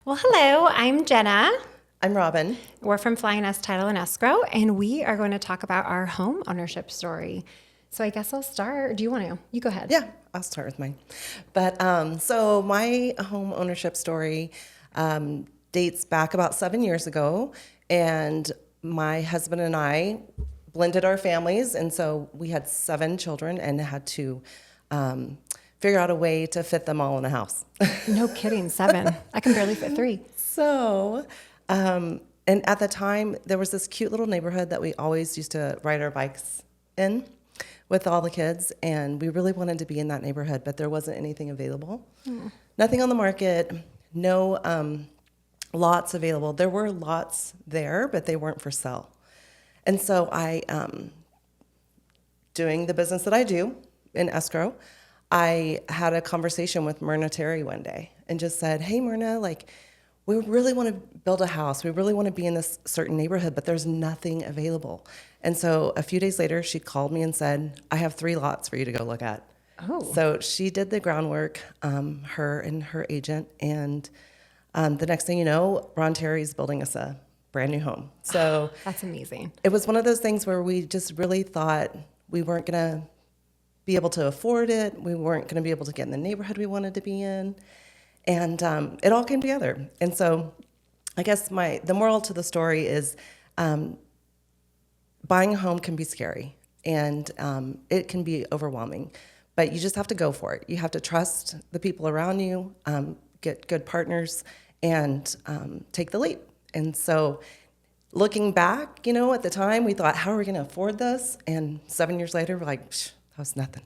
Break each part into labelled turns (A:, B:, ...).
A: Well, hello, I'm Jenna.
B: I'm Robin.
A: We're from Flying S Title and Escrow, and we are going to talk about our home ownership story. So I guess I'll start. Do you want to? You go ahead.
B: Yeah, I'll start with mine. But so my home ownership story dates back about 7 years ago, and my husband and I blended our families, and so we had 7 children and had to figure out a way to fit them all in a house.
A: No kidding, 7. I can barely fit 3.
B: So, and at the time, there was this cute little neighborhood that we always used to ride our bikes in with all the kids, and we really wanted to be in that neighborhood, but there wasn't anything available. Nothing on the market, no lots available. There were lots there, but they weren't for sale. And so I, doing the business that I do in escrow, I had a conversation with Myrna Terry one day and just said, hey, Myrna, like, we really want to build a house. We really want to be in this certain neighborhood, but there's nothing available. And so a few days later, she called me and said, I have 3 lots for you to go look at.
A: Oh.
B: So she did the groundwork, her and her agent. And the next thing you know, Ron Terry's building us a brand new home. So
A: That's amazing.
B: it was one of those things where we just really thought we weren't going to be able to afford it. We weren't going to be able to get in the neighborhood we wanted to be in. And it all came together. And so I guess the moral to the story is buying a home can be scary, and it can be overwhelming. But you just have to go for it. You have to trust the people around you, get good partners, and take the leap. And so looking back, at the time, we thought, how are we going to afford this? And 7 years later, we're like, that was nothing.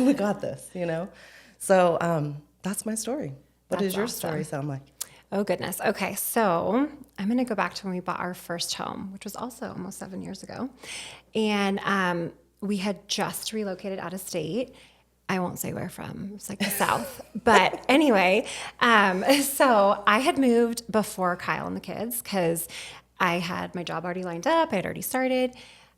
B: We got this, So that's my story. What does your story sound like?
A: Oh, goodness. Okay, so I'm going to go back to when we bought our first home, which was also almost 7 years ago. And we had just relocated out of state. I won't say where from. It's like the South. But anyway, so I had moved before Kyle and the kids because I had my job already lined up. I had already started.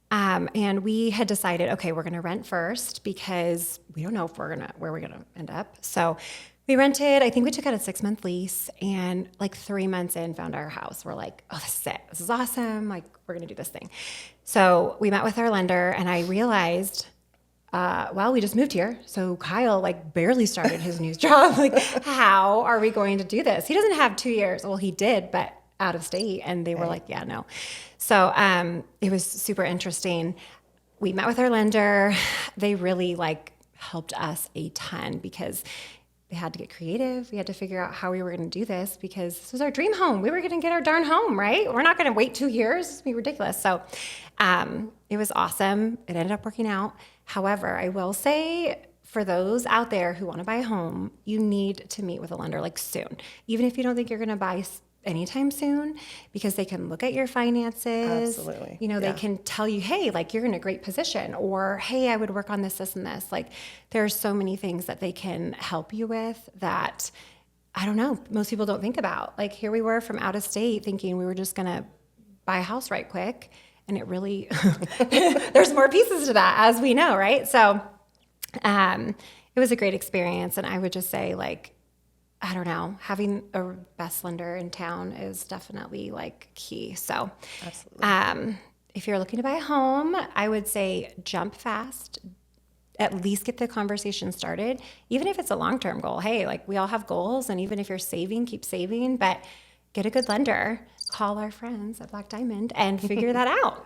A: And we had decided, okay, we're going to rent first because we don't know if where we're going to end up. So we rented, I think we took out a 6-month lease, and like 3 months in, found our house. We're like, oh, this is it. This is awesome. Like, we're going to do this thing. So we met with our lender, and I realized, well, we just moved here. So Kyle like barely started his new job. Like, how are we going to do this? He doesn't have 2 years. Well, he did, but out of state. And they were like, yeah, no. So it was super interesting. We met with our lender. They really helped us a ton because they had to get creative. We had to figure out how we were going to do this because this was our dream home. We were going to get our darn home, right? We're not going to wait 2 years. It'd be ridiculous. So it was awesome. It ended up working out. However, I will say for those out there who want to buy a home, you need to meet with a lender soon. Even if you don't think you're going to buy anytime soon, because they can look at your finances.
B: Absolutely.
A: They can tell you, hey, you're in a great position, or hey, I would work on this and this. There's so many things that they can help you with that, I don't know, most people don't think about. Here we were from out of state thinking we were just going to buy a house right quick. And it really, there's more pieces to that, as we know, right? So it was a great experience. And I would just say, I don't know, having a best lender in town is definitely key. So
B: Absolutely.
A: If you're looking to buy a home, I would say jump fast, at least get the conversation started, even if it's a long-term goal. Hey, we all have goals, and even if you're saving, keep saving, but get a good lender, call our friends at Black Diamond and figure that out.